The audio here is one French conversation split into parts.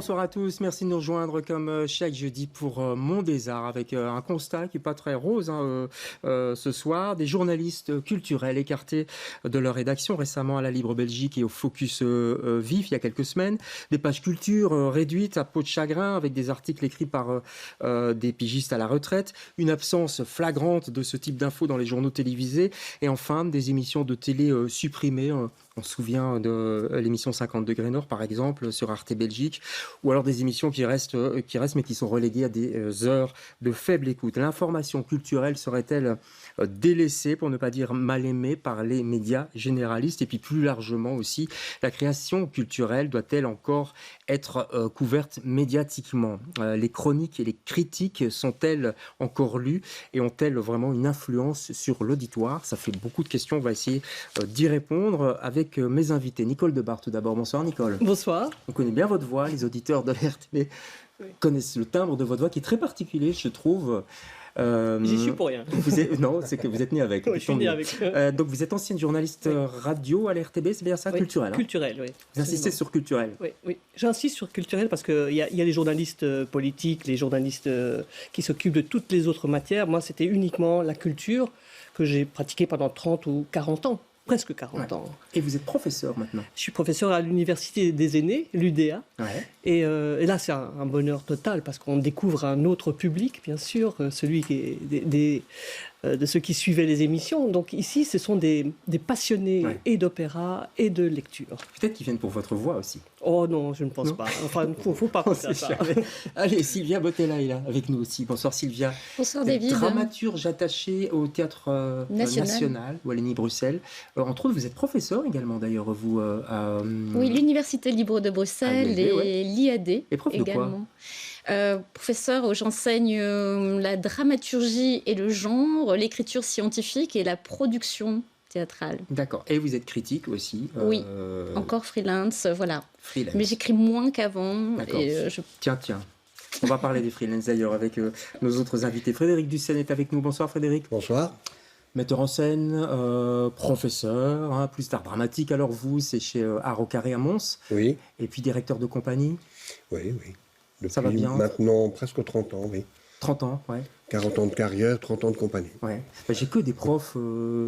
bonsoir à tous. Merci de nous rejoindre comme chaque jeudi pour Monde des Arts avec un constat qui n'est pas très rose ce soir. Des journalistes culturels écartés de leur rédaction récemment à la Libre Belgique et au Focus Vif il y a quelques semaines. Des pages culture réduites à peau de chagrin avec des articles écrits par des pigistes à la retraite. Une absence flagrante de ce type d'infos dans les journaux télévisés. Et enfin, des émissions de télé supprimées. On se souvient de l'émission 50 degrés Nord, par exemple, sur Arte Belgique, ou alors des émissions qui restent mais qui sont reléguées à des heures de faible écoute. L'information culturelle serait-elle délaissée, pour ne pas dire mal aimée, par les médias généralistes? Et puis plus largement aussi, la création culturelle doit-elle encore être couverte médiatiquement? Les chroniques et les critiques sont-elles encore lues et ont-elles vraiment une influence sur l'auditoire? Ça fait beaucoup de questions, on va essayer d'y répondre avec mes invités. Nicole Debar, tout d'abord. Bonsoir Nicole. Bonsoir. On connaît bien votre voix, les auditeurs de la RTB connaissent le timbre de votre voix qui est très particulier, je trouve. J'y suis pour rien. Non, c'est que vous êtes né avec. Oui, je suis né avec. Donc vous êtes ancienne journaliste radio à la RTB, c'est bien ça, culturel. Culturel, oui. Vous insistez sur culturel. Oui. J'insiste sur culturel parce qu'il y a les journalistes politiques, les journalistes qui s'occupent de toutes les autres matières. Moi, c'était uniquement la culture que j'ai pratiquée pendant 30 ou 40 ans. Presque 40 ans. Et vous êtes professeur maintenant? Je suis professeur à l'Université des aînés, l'UDA. Ouais. Et là, c'est un bonheur total parce qu'on découvre un autre public, bien sûr, celui qui est de ceux qui suivaient les émissions. Donc ici, ce sont des passionnés et d'opéra et de lecture. Peut-être qu'ils viennent pour votre voix aussi. Oh non, je ne pense pas. Enfin, il ne faut pas penser à ça. Allez, Sylvia Bottella est là avec nous aussi. Bonsoir Sylvia. Bonsoir David. Dramaturge attachée au Théâtre National Wallonie-Bruxelles. Entre autres, vous êtes professeur également d'ailleurs, vous Oui, l'Université libre de Bruxelles et l'IAD et prof également. Professeur où j'enseigne la dramaturgie et le genre, l'écriture scientifique et la production théâtrale. D'accord. Et vous êtes critique aussi? Oui, encore freelance, voilà. Freelance. Mais j'écris moins qu'avant. Tiens. On va parler des freelance d'ailleurs avec nos autres invités. Frédéric Dussen est avec nous. Bonsoir Frédéric. Bonsoir. Metteur en scène, professeur, plus d'art dramatique. Alors vous, c'est chez Art au Carré à Mons. Oui. Et puis directeur de compagnie. Oui. Depuis ça va bien. Maintenant presque 30 ans, oui. 30 ans, ouais. 40 ans de carrière, 30 ans de compagnie. Ouais. J'ai que des profs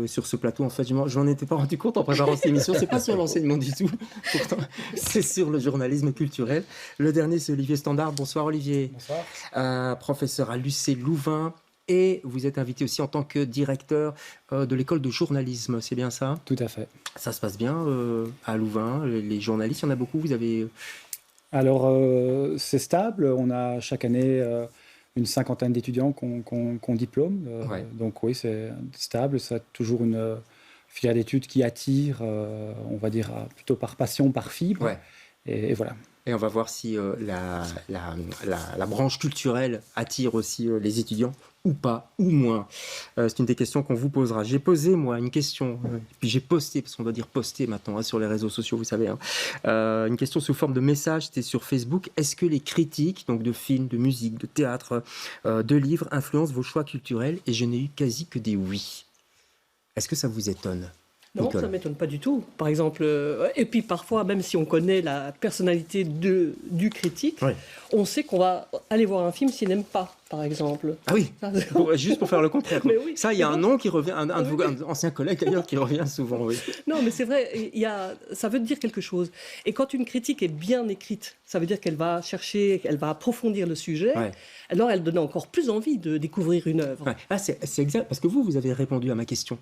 sur ce plateau. En fait, je m'en étais pas rendu compte en préparant cette émission. C'est pas sur l'enseignement du tout. Pourtant, c'est sur le journalisme culturel. Le dernier, c'est Olivier Standard. Bonsoir Olivier. Bonsoir. Professeur à l'UC Louvain. Et vous êtes invité aussi en tant que directeur de l'école de journalisme. C'est bien ça? Tout à fait. Ça se passe bien à Louvain? Les journalistes, il y en a beaucoup? Vous avez... Alors, c'est stable. On a chaque année une cinquantaine d'étudiants qu'on diplôme. Donc oui, c'est stable. C'est toujours une filière d'études qui attire, on va dire, plutôt par passion, par fibre. Ouais. Et voilà. Et on va voir si la branche culturelle attire aussi les étudiants ou pas, ou moins. C'est une des questions qu'on vous posera. J'ai posé, moi, une question, puis j'ai posté, parce qu'on doit dire poster maintenant sur les réseaux sociaux, vous savez, une question sous forme de message, c'était sur Facebook. Est-ce que les critiques, donc de films, de musique, de théâtre, de livres, influencent vos choix culturels? Et je n'ai eu quasi que des oui. Est-ce que ça vous étonne? Non, ça ne m'étonne pas du tout. Par exemple, et puis parfois, même si on connaît la personnalité du critique, on sait qu'on va aller voir un film s'il n'aime pas, par exemple. Ah oui, juste pour faire le contraire. Mais oui. Ça, il y a un nom qui revient, un ancien collègue d'ailleurs qui revient souvent. Oui. Non, mais c'est vrai, ça veut dire quelque chose. Et quand une critique est bien écrite, ça veut dire qu'elle va chercher, qu'elle va approfondir le sujet. Alors, elle donne encore plus envie de découvrir une œuvre. Ah, c'est exact, parce que vous avez répondu à ma question,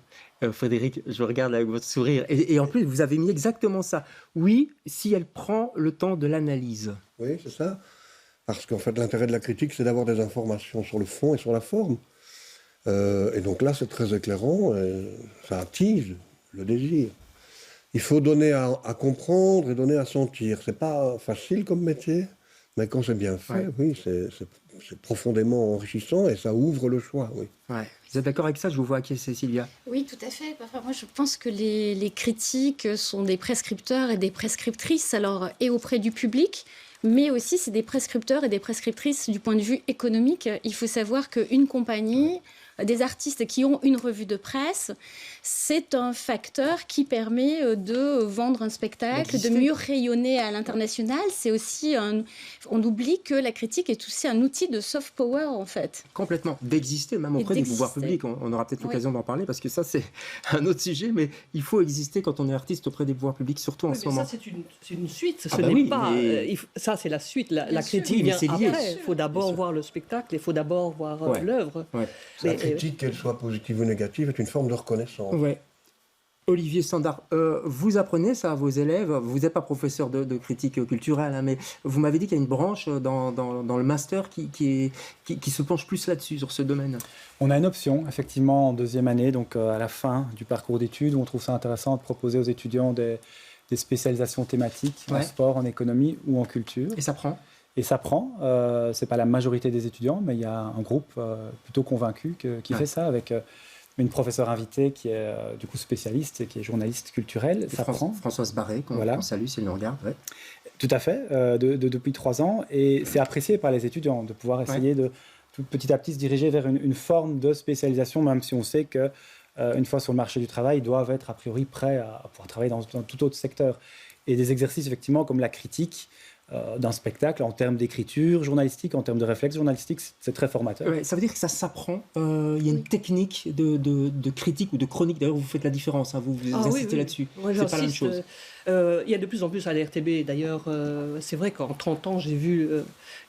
Frédéric. Je regarde avec votre sourire. Et en plus, vous avez mis exactement ça. Oui, si elle prend le temps de l'analyse. Oui, c'est ça. Parce qu'en fait, l'intérêt de la critique, c'est d'avoir des informations sur le fond et sur la forme. Et donc là, c'est très éclairant. Ça attise le désir. Il faut donner à comprendre et donner à sentir. C'est pas facile comme métier, mais quand c'est bien fait, oui, c'est profondément enrichissant et ça ouvre le choix. Oui. Ouais. Vous êtes d'accord avec ça? Je vous vois acquiescer, Sylvia. Oui, tout à fait. Enfin, moi, je pense que les critiques sont des prescripteurs et des prescriptrices, alors, et auprès du public, mais aussi c'est des prescripteurs et des prescriptrices du point de vue économique. Il faut savoir qu'une compagnie des artistes qui ont une revue de presse, c'est un facteur qui permet de vendre un spectacle, de mieux rayonner à l'international. C'est aussi on oublie que la critique est aussi un outil de soft power, en fait. Complètement, d'exister même auprès du pouvoir public. On aura peut-être l'occasion d'en parler, parce que ça, c'est un autre sujet, mais il faut exister quand on est artiste auprès des pouvoirs publics, surtout en ce moment. Ça, c'est une suite. Ce n'est pas... ça, c'est la suite. La critique vient après. Il faut d'abord voir le spectacle, il faut d'abord voir l'œuvre. La critique, qu'elle soit positive ou négative, est une forme de reconnaissance. Ouais. Olivier Sandard, vous apprenez ça à vos élèves. Vous n'êtes pas professeur de critique culturelle, hein, mais vous m'avez dit qu'il y a une branche dans le master qui se penche plus là-dessus, sur ce domaine. On a une option, effectivement, en 2e année, donc à la fin du parcours d'études, où on trouve ça intéressant de proposer aux étudiants des spécialisations thématiques en sport, en économie ou en culture. Et ça prend ? Et ça prend. C'est pas la majorité des étudiants, mais il y a un groupe plutôt convaincu qui fait ça, avec une professeure invitée qui est du coup spécialiste et qui est journaliste culturelle. Ça prend. Françoise Barré, qu'on salue si elle nous regarde. Ouais. Tout à fait, depuis 3 ans. Et c'est apprécié par les étudiants de pouvoir essayer de petit à petit se diriger vers une forme de spécialisation, même si on sait que une fois sur le marché du travail, ils doivent être a priori prêts à pouvoir travailler dans tout autre secteur. Et des exercices effectivement comme la critique d'un spectacle en termes d'écriture journalistique, en termes de réflexe journalistique, c'est très formateur. Ouais, ça veut dire que ça s'apprend. Il y a une technique de critique ou de chronique. D'ailleurs, vous faites la différence, hein, vous insistez là-dessus. Ouais, c'est pas la même chose. Il y a de plus en plus à la RTB. D'ailleurs, c'est vrai qu'en 30 ans, j'ai vu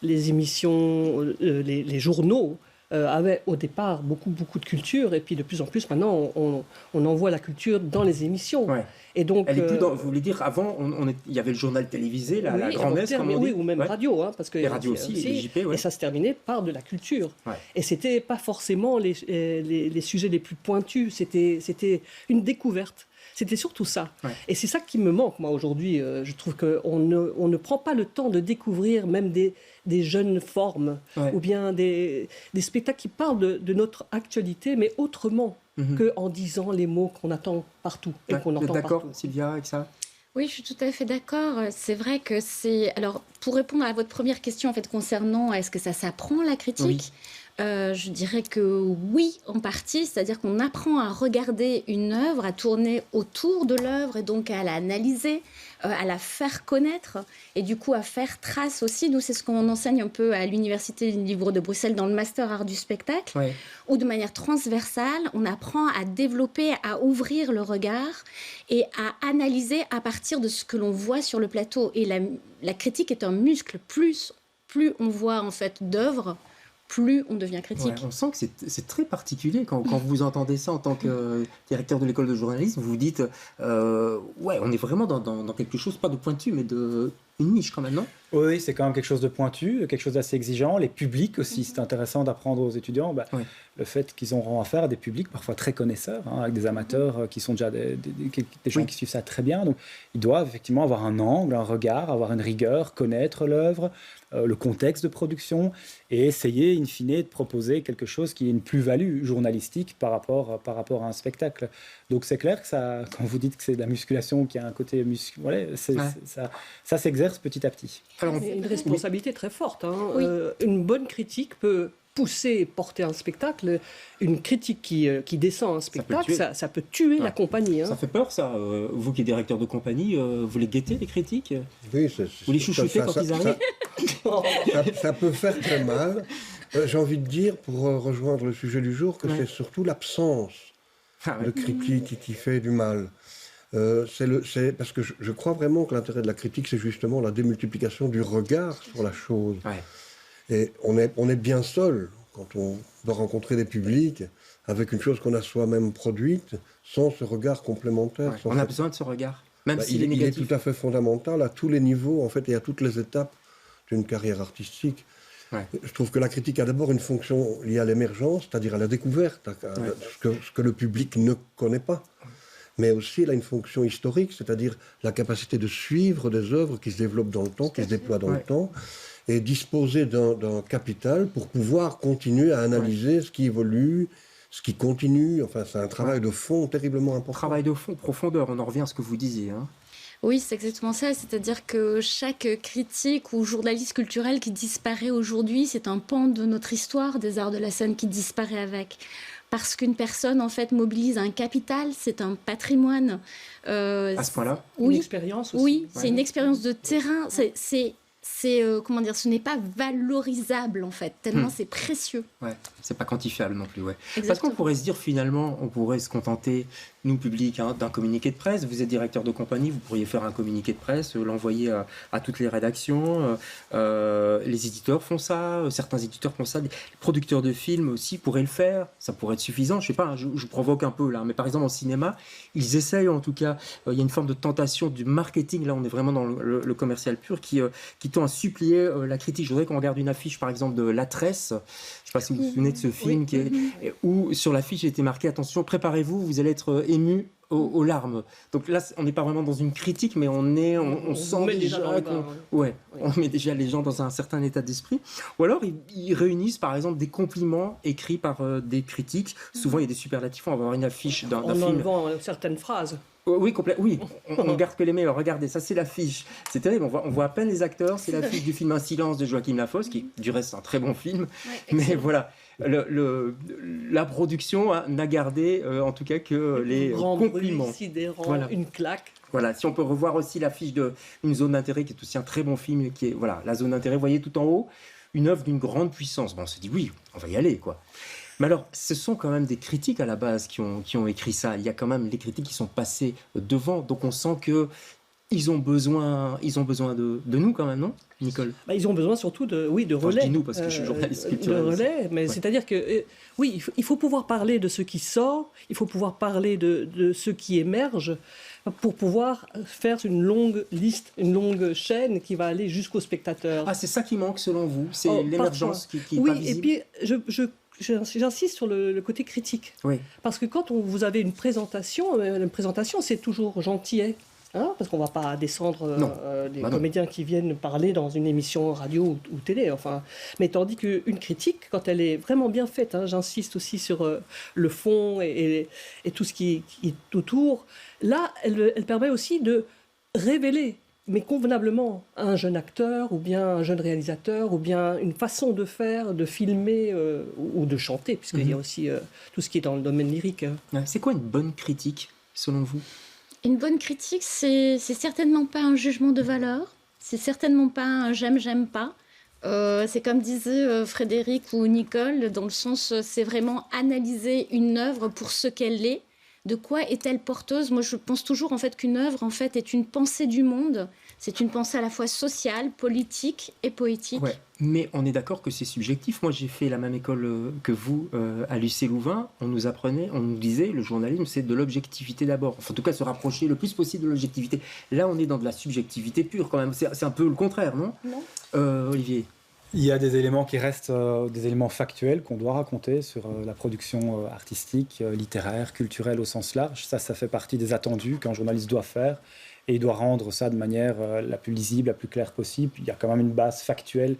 les émissions, les journaux avaient au départ beaucoup de culture, et puis de plus en plus maintenant on envoie la culture dans les émissions. Ouais. Et donc, elle est plus dans, vous voulez dire, avant il y avait le journal télévisé, la grand-messe, comme on dit. Oui, ou même radio, hein, parce que les radios aussi, les JP, et ça se terminait par de la culture. Et c'était pas forcément les sujets les plus pointus, c'était une découverte. C'était surtout ça. Et c'est ça qui me manque, moi, aujourd'hui. Je trouve qu'on ne prend pas le temps de découvrir même des jeunes formes, ou bien des spectacles qui parlent de notre actualité, mais autrement qu'en disant les mots qu'on attend partout et qu'on entend partout. D'accord, Sylvia, avec ça ? Oui, je suis tout à fait d'accord. C'est vrai que c'est... Alors, pour répondre à votre première question, en fait, concernant est-ce que ça s'apprend, la critique ? Je dirais que oui, en partie, c'est-à-dire qu'on apprend à regarder une œuvre, à tourner autour de l'œuvre et donc à l'analyser, à la faire connaître et du coup à faire trace aussi. Nous, c'est ce qu'on enseigne un peu à l'Université libre de Bruxelles dans le Master Art du spectacle, où de manière transversale, on apprend à développer, à ouvrir le regard et à analyser à partir de ce que l'on voit sur le plateau. Et la critique est un muscle. Plus on voit en fait d'œuvres, plus on devient critique. On sent que c'est très particulier quand vous entendez ça en tant que directeur de l'école de journalisme. Vous vous dites, on est vraiment dans quelque chose, pas de pointu, mais une niche quand même, non ? Oui, c'est quand même quelque chose de pointu, quelque chose d'assez exigeant. Les publics aussi, c'est intéressant d'apprendre aux étudiants le fait qu'ils auront affaire à des publics parfois très connaisseurs, avec des amateurs qui sont déjà des gens qui suivent ça très bien. Donc, ils doivent effectivement avoir un angle, un regard, avoir une rigueur, connaître l'œuvre, le contexte de production et essayer, in fine, de proposer quelque chose qui est une plus-value journalistique par rapport à un spectacle. Donc, c'est clair que ça, quand vous dites que c'est de la musculation, qu'il y a un côté musculaire, ça s'exerce petit à petit. Alors, une responsabilité très forte. Une bonne critique peut pousser et porter un spectacle. Une critique qui descend un spectacle, ça peut tuer la compagnie. Ça fait peur, ça. Vous qui êtes directeur de compagnie, vous les guettez, les critiques ? Oui, vous les chouchoutez quand ils arrivent ? Ça peut faire très mal. J'ai envie de dire, pour rejoindre le sujet du jour, que c'est surtout l'absence de critique qui fait du mal. C'est parce que je crois vraiment que l'intérêt de la critique, c'est justement la démultiplication du regard sur la chose. Et on est bien seul quand on doit rencontrer des publics avec une chose qu'on a soi-même produite, sans ce regard complémentaire. On a besoin de ce regard, même s'il est négatif. Il est tout à fait fondamental à tous les niveaux, en fait, et à toutes les étapes d'une carrière artistique. Je trouve que la critique a d'abord une fonction liée à l'émergence, c'est-à-dire à la découverte, ce que le public ne connaît pas. Mais aussi, elle a une fonction historique, c'est-à-dire la capacité de suivre des œuvres qui se développent dans le temps, qui se déploient dans le temps, et disposer d'un capital pour pouvoir continuer à analyser ce qui évolue, ce qui continue. Enfin, c'est un travail de fond terriblement important. Travail de fond, profondeur, on en revient à ce que vous disiez. Oui, c'est exactement ça. C'est-à-dire que chaque critique ou journaliste culturel qui disparaît aujourd'hui, c'est un pan de notre histoire des arts de la scène qui disparaît avec. Parce qu'une personne, en fait, mobilise un capital, c'est un patrimoine. À ce point-là? Oui, une expérience aussi. oui, c'est une expérience de terrain. Comment dire, ce n'est pas valorisable, en fait, tellement c'est précieux. Ouais, c'est pas quantifiable non plus, ouais. Exactement. Parce qu'on pourrait se dire, finalement, on pourrait se contenter, nous, public, d'un communiqué de presse. Vous êtes directeur de compagnie, vous pourriez faire un communiqué de presse, l'envoyer à toutes les rédactions. Les éditeurs font ça, certains éditeurs font ça. Les producteurs de films aussi pourraient le faire. Ça pourrait être suffisant. Je sais pas, je provoque un peu là. Mais par exemple, en cinéma, ils essayent en tout cas. Il y a une forme de tentation du marketing. Là, on est vraiment dans le commercial pur qui tend à supplier la critique. Je voudrais qu'on regarde une affiche, par exemple, de La Tresse. Je ne sais pas si vous vous souvenez de ce film où sur l'affiche il était marqué « Attention, préparez-vous, vous allez être ému aux larmes ». Donc là, on n'est pas vraiment dans une critique, mais on sent déjà on met déjà les gens dans un certain état d'esprit. Ou alors, ils réunissent, par exemple, des compliments écrits par des critiques. Souvent, il y a des superlatifs. On va avoir une affiche d'un film. En enlevant certaines phrases. Oui, oui, on garde que les meilleurs. Regardez, ça c'est l'affiche. C'est terrible, on voit à peine les acteurs. C'est l'affiche du film Un silence de Joachim Lafosse, qui du reste est un très bon film. Mais voilà, la production n'a gardé en tout cas que les compliments. Voilà. Une claque. Voilà, si on peut revoir aussi l'affiche d'une zone d'intérêt, qui est aussi un très bon film, qui est la zone d'intérêt, vous voyez tout en haut, une œuvre d'une grande puissance. Bon, on se dit oui, on va y aller, quoi. Mais alors, ce sont quand même des critiques à la base qui ont écrit ça. Il y a quand même les critiques qui sont passées devant. Donc on sent qu'ils ont besoin de nous quand même, non, Nicole? Ils ont besoin surtout de relais. Je dis nous parce que je suis journaliste culturel. De relais, mais c'est-à-dire que, oui, il faut pouvoir parler de ce qui sort, il faut pouvoir parler de ce qui émerge pour pouvoir faire une longue liste, une longue chaîne qui va aller jusqu'au spectateur. Ah, c'est ça qui manque selon vous? C'est l'émergence qui est pas visible? Oui, et puis j'insiste sur le côté critique. Oui. Parce que quand vous avez une présentation, c'est toujours gentillet. Hein, parce qu'on ne va pas descendre des comédiens qui viennent parler dans une émission radio ou télé. Enfin. Mais tandis qu'une critique, quand elle est vraiment bien faite, j'insiste aussi sur le fond et tout ce qui est autour, là, elle permet aussi de révéler, mais convenablement, un jeune acteur ou bien un jeune réalisateur ou bien une façon de faire, de filmer ou de chanter, puisqu'il y a aussi tout ce qui est dans le domaine lyrique. C'est quoi une bonne critique, selon vous? Une bonne critique, c'est certainement pas un jugement de valeur, c'est certainement pas un j'aime pas. C'est comme disait Frédéric ou Nicole, dans le sens, c'est vraiment analyser une œuvre pour ce qu'elle est. De quoi est-elle porteuse? Moi, je pense toujours en fait qu'une œuvre en fait est une pensée du monde. C'est une pensée à la fois sociale, politique et poétique. Ouais, mais on est d'accord que c'est subjectif. Moi, j'ai fait la même école que vous à l'UC Louvain. On nous disait, le journalisme, c'est de l'objectivité d'abord. Enfin, en tout cas, se rapprocher le plus possible de l'objectivité. Là, on est dans de la subjectivité pure quand même. C'est un peu le contraire, non? Non. Olivier? Il y a des éléments qui restent des éléments factuels qu'on doit raconter sur la production artistique, littéraire, culturelle au sens large. Ça fait partie des attendus qu'un journaliste doit faire et il doit rendre ça de manière la plus lisible, la plus claire possible. Il y a quand même une base factuelle.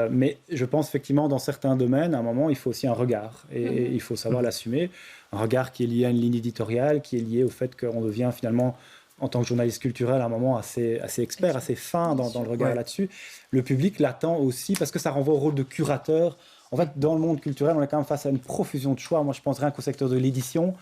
Mais je pense effectivement dans certains domaines, à un moment, il faut aussi un regard et il faut savoir l'assumer. Un regard qui est lié à une ligne éditoriale, qui est lié au fait qu'on devient finalement, en tant que journaliste culturel, à un moment assez expert, assez fin dans le regard là-dessus. Le public l'attend aussi parce que ça renvoie au rôle de curateur. En fait, dans le monde culturel, on est quand même face à une profusion de choix. Moi, je pense rien qu'au secteur de l'édition.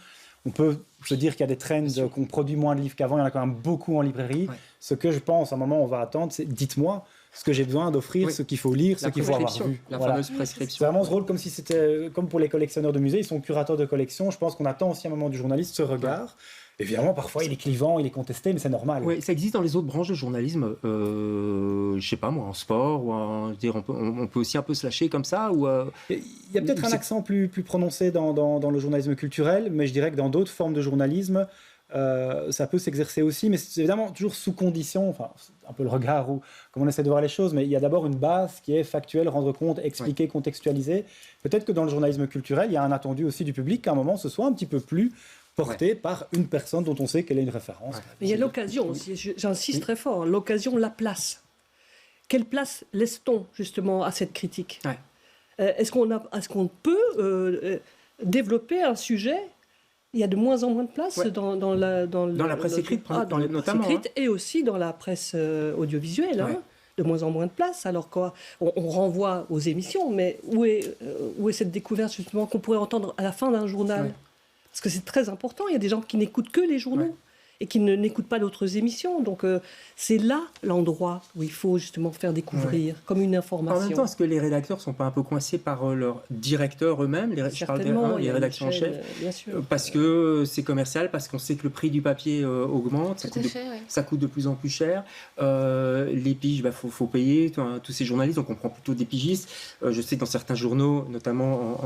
On peut se dire qu'il y a des trends, qu'on produit moins de livres qu'avant. Il y en a quand même beaucoup en librairie. Ouais. Ce que je pense, à un moment, on va attendre, c'est dites-moi ce que j'ai besoin d'offrir, ce qu'il faut lire, ce qu'il faut avoir vu. La fameuse prescription. C'est vraiment ce rôle comme si c'était comme pour les collectionneurs de musées. Ils sont curateurs de collection. Je pense qu'on attend aussi à un moment du journaliste ce regard. Évidemment, parfois, il est clivant, il est contesté, mais c'est normal. Oui, ça existe dans les autres branches de journalisme. Je sais pas, moi, en sport, ou on peut aussi un peu se lâcher comme ça. Il y a peut-être un accent plus prononcé dans le journalisme culturel, mais je dirais que dans d'autres formes de journalisme, ça peut s'exercer aussi, mais c'est évidemment toujours sous condition, enfin, un peu le regard ou comment on essaie de voir les choses, mais il y a d'abord une base qui est factuelle, rendre compte, expliquer, contextualiser. Peut-être que dans le journalisme culturel, il y a un attendu aussi du public qu'à un moment, ce soit un petit peu plus porté par une personne dont on sait qu'elle est une référence. Mais il y a l'occasion aussi, j'insiste très fort, l'occasion, la place. Quelle place laisse-t-on justement à cette critique? Est-ce qu'on peut développer un sujet Il y a de moins en moins de place dans la presse écrite, notamment. Et aussi dans la presse audiovisuelle. Hein, de moins en moins de place. Alors quoi, on renvoie aux émissions, mais où est cette découverte justement qu'on pourrait entendre à la fin d'un journal? Parce que c'est très important. Il y a des gens qui n'écoutent que les journaux. Et qui n'écoutent pas d'autres émissions. Donc, c'est là l'endroit où il faut justement faire découvrir, comme une information. En même temps, est-ce que les rédacteurs ne sont pas un peu coincés par leurs directeurs eux-mêmes, les rédactions en chef, bien sûr. Parce que c'est commercial, parce qu'on sait que le prix du papier augmente, ça coûte de plus en plus cher. Les piges, faut payer, tous ces journalistes, donc on prend plutôt des pigistes. Je sais que dans certains journaux, notamment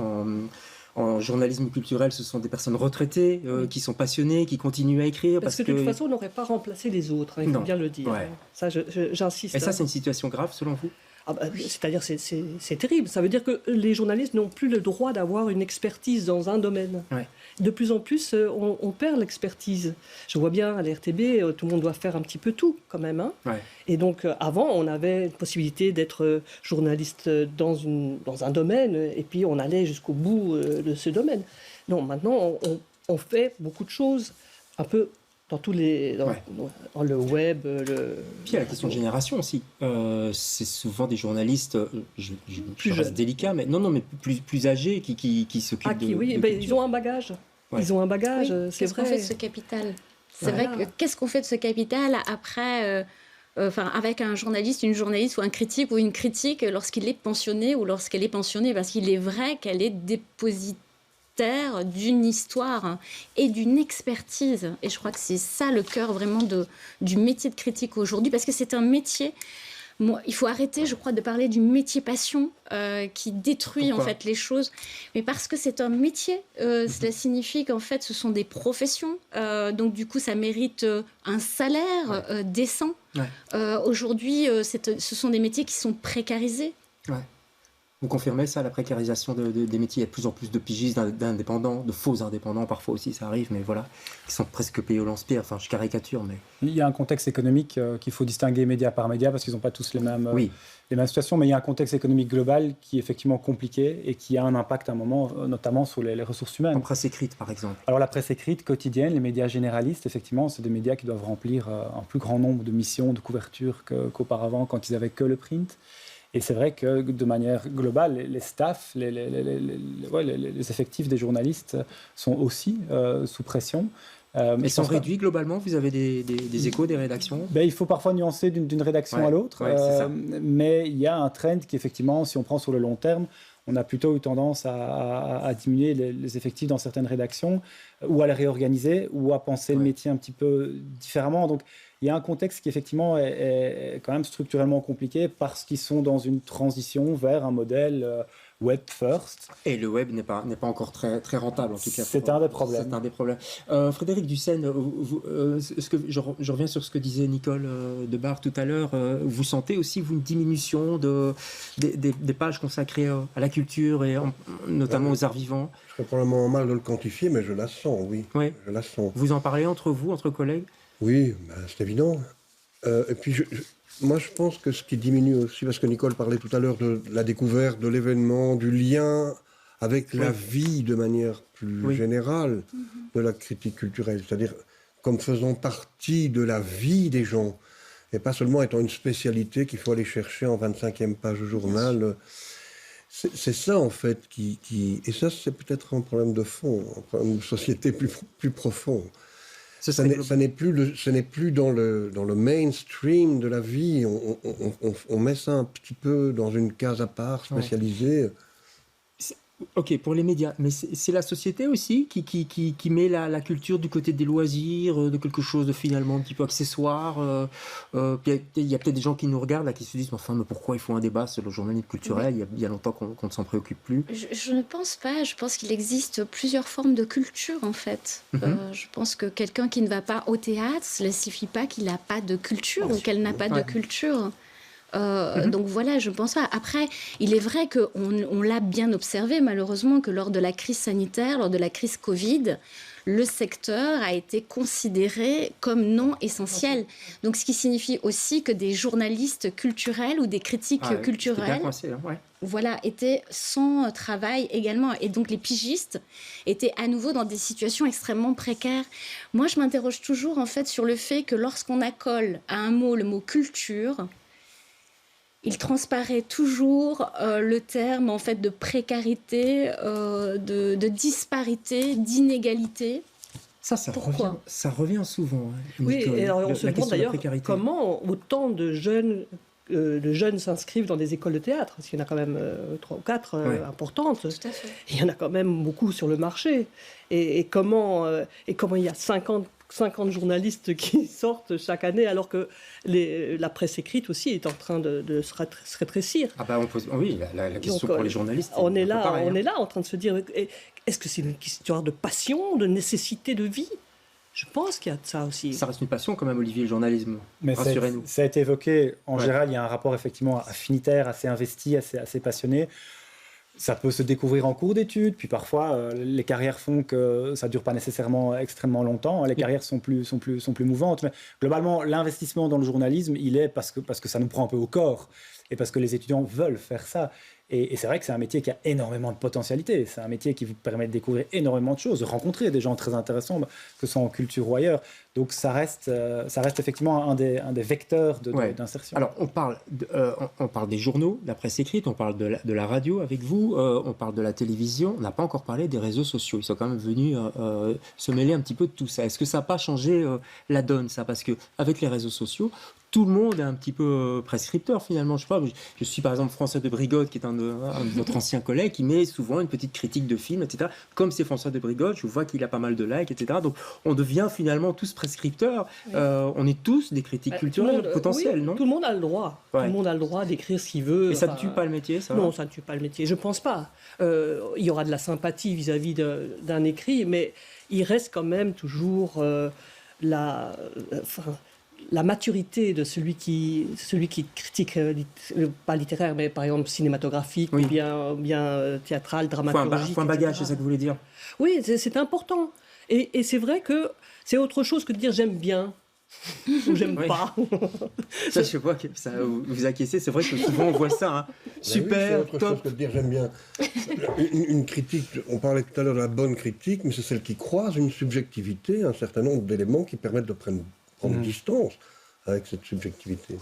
en journalisme culturel, ce sont des personnes retraitées qui sont passionnées, qui continuent à écrire. Parce que de toute façon, on n'aurait pas remplacé les autres, il faut bien le dire. Ça, j'insiste. Et ça, c'est une situation grave, selon vous? C'est-à-dire, c'est terrible. Ça veut dire que les journalistes n'ont plus le droit d'avoir une expertise dans un domaine. De plus en plus, on perd l'expertise. Je vois bien, à la RTB, tout le monde doit faire un petit peu tout, quand même. Hein. Et donc, avant, on avait une possibilité d'être journaliste dans un domaine, et puis on allait jusqu'au bout de ce domaine. Non, maintenant, on fait beaucoup de choses, un peu dans tous les... dans le web... Puis il y a la question de génération aussi. C'est souvent des journalistes, je reste délicat, mais mais plus âgés qui s'occupent de ils ont un bagage. Ils ont un bagage, c'est vrai. Qu'est-ce qu'on fait de ce capital? C'est vrai que qu'est-ce qu'on fait de ce capital après... avec un journaliste, une journaliste ou un critique ou une critique lorsqu'il est pensionné ou lorsqu'elle est pensionnée, parce qu'il est vrai qu'elle est dépositaire d'une histoire et d'une expertise. Et je crois que c'est ça le cœur vraiment du métier de critique aujourd'hui, parce que c'est un métier... il faut arrêter, je crois, de parler du métier passion qui détruit en fait les choses, mais parce que c'est un métier. Cela signifie qu'en fait, ce sont des professions. Donc du coup, ça mérite un salaire décent. Aujourd'hui, ce sont des métiers qui sont précarisés. Vous confirmez ça, la précarisation des métiers? Il y a de plus en plus de pigistes, d'indépendants, de faux indépendants, parfois aussi ça arrive, mais voilà, qui sont presque payés au lance-pierre. Enfin, je caricature, mais... Il y a un contexte économique qu'il faut distinguer média par média, parce qu'ils n'ont pas tous les mêmes situations, mais il y a un contexte économique global qui est effectivement compliqué et qui a un impact à un moment, notamment sur les ressources humaines. La presse écrite, par exemple. Alors la presse écrite quotidienne, les médias généralistes, effectivement, c'est des médias qui doivent remplir un plus grand nombre de missions, de couverture qu'auparavant, quand ils n'avaient que le print. Et c'est vrai que de manière globale, les staffs, les effectifs des journalistes sont aussi sous pression. Ils sont réduits globalement? Vous avez des échos des rédactions? Il faut parfois nuancer d'une rédaction à l'autre. Mais il y a un trend qui, effectivement, si on prend sur le long terme, on a plutôt eu tendance à diminuer les effectifs dans certaines rédactions, ou à les réorganiser, ou à penser le métier un petit peu différemment. Donc, il y a un contexte qui, effectivement, est quand même structurellement compliqué parce qu'ils sont dans une transition vers un modèle web first. Et le web n'est pas encore très, très rentable, en tout cas. C'est un des problèmes. C'est un des problèmes. Frédéric Dussène, je reviens sur ce que disait Nicole Debar tout à l'heure. Vous sentez aussi, vous, une diminution des pages consacrées à la culture et notamment aux arts vivants? Je serais probablement mal de le quantifier, mais je la sens, oui. Je la sens. Vous en parlez entre vous, entre collègues? Oui, c'est évident. Et puis, moi, je pense que ce qui diminue aussi, parce que Nicole parlait tout à l'heure de la découverte, de l'événement, du lien avec la vie de manière plus générale de la critique culturelle, c'est-à-dire comme faisant partie de la vie des gens, et pas seulement étant une spécialité qu'il faut aller chercher en 25e page du journal. C'est ça, en fait, et ça, c'est peut-être un problème de fond, un problème de société plus profond. Ce n'est plus dans le mainstream de la vie. On met ça un petit peu dans une case à part, spécialisée. Ok, pour les médias, mais c'est la société aussi qui met la culture du côté des loisirs, de quelque chose de finalement un petit peu accessoire. Il y a peut-être des gens qui nous regardent là, qui se disent mais pourquoi il faut un débat sur le journalisme culturel? Il y a longtemps qu'on ne s'en préoccupe plus. Je ne pense pas. Je pense qu'il existe plusieurs formes de culture en fait. Je pense que quelqu'un qui ne va pas au théâtre, cela ne signifie pas qu'il n'a pas de culture ou qu'elle n'a pas de culture. Donc voilà, je ne pense pas. Après, il est vrai qu'on l'a bien observé, malheureusement, que lors de la crise sanitaire, lors de la crise Covid, le secteur a été considéré comme non essentiel. Donc, ce qui signifie aussi que des journalistes culturels ou des critiques culturels voilà, étaient sans travail également. Et donc, les pigistes étaient à nouveau dans des situations extrêmement précaires. Moi, je m'interroge toujours, en fait, sur le fait que lorsqu'on accole à un mot le mot culture, il transparaît toujours le terme en fait de précarité, de disparité, d'inégalité. Ça revient souvent. Oui, et alors on se demande d'ailleurs comment autant de jeunes s'inscrivent dans des écoles de théâtre, parce qu'il y en a quand même 3 ou 4 importantes. Tout à fait. Il y en a quand même beaucoup sur le marché. Et comment il y a 50 journalistes qui sortent chaque année, alors que la presse écrite aussi est en train de se rétrécir. Ah bah la question pour les journalistes. On est là en train de se dire, est-ce que c'est une histoire de passion, de nécessité de vie ? Je pense qu'il y a de ça aussi. Ça reste une passion quand même, Olivier, le journalisme. Mais rassurez-nous. Ça a été évoqué. En général, il y a un rapport effectivement affinitaire, assez investi, assez passionné. Ça peut se découvrir en cours d'études, puis parfois les carrières font que ça ne dure pas nécessairement extrêmement longtemps. Les carrières sont plus mouvantes. Mais globalement, l'investissement dans le journalisme, il est parce que ça nous prend un peu au corps et parce que les étudiants veulent faire ça. Et c'est vrai que c'est un métier qui a énormément de potentialités. C'est un métier qui vous permet de découvrir énormément de choses, de rencontrer des gens très intéressants, que ce soit en culture ou ailleurs. Donc ça reste effectivement un des vecteurs d'insertion. Alors on parle des journaux, de la presse écrite, on parle de la radio avec vous, on parle de la télévision. On n'a pas encore parlé des réseaux sociaux. Ils sont quand même venus se mêler un petit peu de tout ça. Est-ce que ça n'a pas changé la donne, ça ? Parce qu'avec les réseaux sociaux, tout le monde est un petit peu prescripteur finalement. Je sais pas, je suis par exemple François de Brigode, qui est un de notre ancien collègue, qui met souvent une petite critique de film, etc. Comme c'est François de Brigode, je vois qu'il a pas mal de likes, etc. Donc on devient finalement tous prescripteurs. Oui. On est tous des critiques culturelles potentielles, non ? Tout le monde a le droit. Ouais. Tout le monde a le droit d'écrire ce qu'il veut. Et ça ne tue pas le métier, ça ? Non, ça ne tue pas le métier. Je ne pense pas. Il y aura de la sympathie vis-à-vis d'un écrit, mais il reste quand même toujours la maturité de celui qui critique, pas littéraire, mais par exemple cinématographique, ou bien théâtral, dramaturgique. Faut un bagage, c'est ça que vous voulez dire ? Oui, c'est important. Et c'est vrai que c'est autre chose que de dire j'aime bien ou j'aime pas. Ça, je vois que ça vous acquiescez. C'est vrai que souvent on voit ça. Hein. Super, oui, c'est autre chose que de dire j'aime bien. Une critique, on parlait tout à l'heure de la bonne critique, mais c'est celle qui croise une subjectivité, un certain nombre d'éléments qui permettent de prendre distance avec cette subjectivité.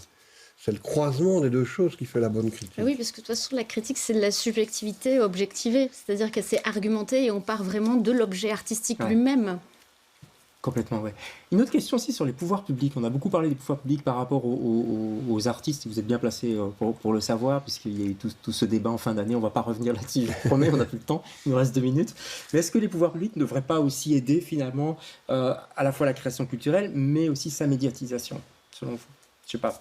C'est le croisement des deux choses qui fait la bonne critique. Oui, parce que de toute façon, la critique, c'est de la subjectivité objectivée. C'est-à-dire que c'est argumenté et on part vraiment de l'objet artistique lui-même. Complètement, oui. Une autre question aussi sur les pouvoirs publics. On a beaucoup parlé des pouvoirs publics par rapport aux artistes. Vous êtes bien placé pour le savoir, puisqu'il y a eu tout ce débat en fin d'année. On ne va pas revenir là-dessus, je vous promets, on n'a plus le temps. Il nous reste 2 minutes. Mais est-ce que les pouvoirs publics ne devraient pas aussi aider, finalement, à la fois la création culturelle, mais aussi sa médiatisation, selon vous ? Je ne sais pas.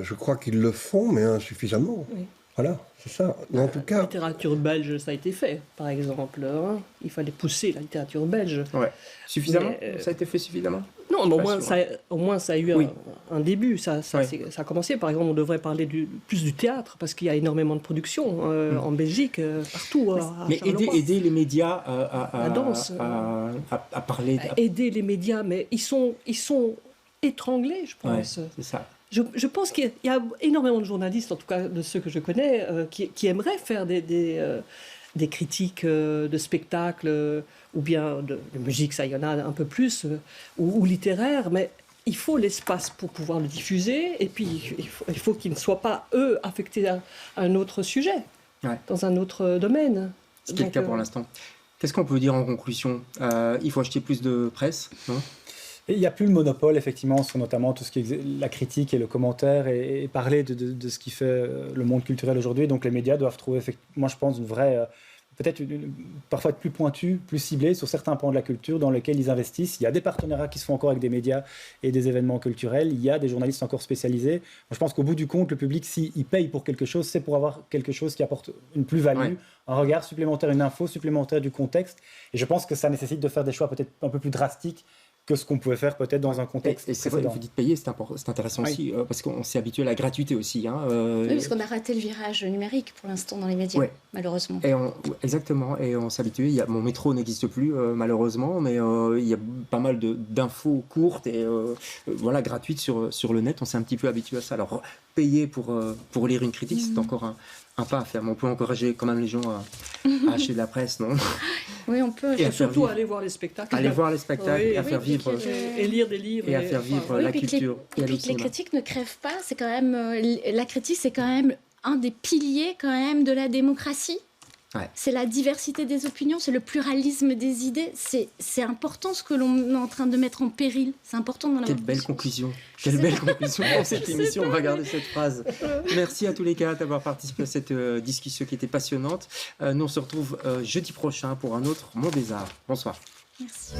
Je crois qu'ils le font, mais insuffisamment. Oui. Voilà, c'est ça. Mais en tout cas... La littérature belge, ça a été fait, par exemple. Hein. Il fallait pousser la littérature belge. Ouais. Suffisamment ? Ça a été fait suffisamment ? Non, mais au moins, ça a eu un début. Ça a commencé. Par exemple, on devrait parler plus du théâtre, parce qu'il y a énormément de productions en Belgique, partout. Mais aider les médias la danse, à parler... Aider les médias, mais ils sont étranglés, je pense. Ouais, c'est ça. Je pense qu'il y a énormément de journalistes, en tout cas de ceux que je connais, qui aimeraient faire des critiques de spectacles ou bien de musique, ça il y en a un peu plus, ou littéraire, mais il faut l'espace pour pouvoir le diffuser, et puis il faut qu'ils ne soient pas, eux, affectés à un autre sujet, dans un autre domaine. Ce qui est le cas pour l'instant. Qu'est-ce qu'on peut dire en conclusion ? Il faut acheter plus de presse, non ? Il n'y a plus le monopole, effectivement, sur notamment tout ce qui est la critique et le commentaire et parler de ce qui fait le monde culturel aujourd'hui. Donc les médias doivent trouver, moi je pense, une vraie, peut-être parfois être plus pointus, plus ciblés sur certains pans de la culture dans lesquels ils investissent. Il y a des partenariats qui se font encore avec des médias et des événements culturels. Il y a des journalistes encore spécialisés. Moi, je pense qu'au bout du compte, le public, s'il paye pour quelque chose, c'est pour avoir quelque chose qui apporte une plus-value, un regard supplémentaire, une info supplémentaire du contexte. Et je pense que ça nécessite de faire des choix peut-être un peu plus drastiques que ce qu'on pouvait faire peut-être dans un contexte et c'est vrai, précédent. vous dites payer, c'est intéressant aussi, parce qu'on s'est habitué à la gratuité aussi. Hein, oui, parce qu'on a raté le virage numérique pour l'instant dans les médias, malheureusement. Exactement, et on s'est habitué. Mon métro n'existe plus, malheureusement, mais il y a pas mal d'infos courtes et voilà, gratuites sur le net. On s'est un petit peu habitué à ça. Alors, payer pour lire une critique, c'est encore un pas à faire. Mais on peut encourager quand même les gens à acheter de la presse, non? Oui, on peut. Et surtout aller voir les spectacles. Aller voir les spectacles et à faire vivre. Et lire des livres. Et à faire vivre la culture. Et puis que les critiques ne crèvent pas. C'est quand même, la critique, c'est quand même un des piliers quand même de la démocratie. Ouais. C'est la diversité des opinions, c'est le pluralisme des idées. C'est important ce que l'on est en train de mettre en péril. C'est important dans la Quelle belle conclusion. Quelle belle conclusion pour cette émission. On va garder cette phrase. Merci à tous les gars d'avoir participé à cette discussion qui était passionnante. Nous, on se retrouve jeudi prochain pour un autre Monde des Arts. Bonsoir. Merci.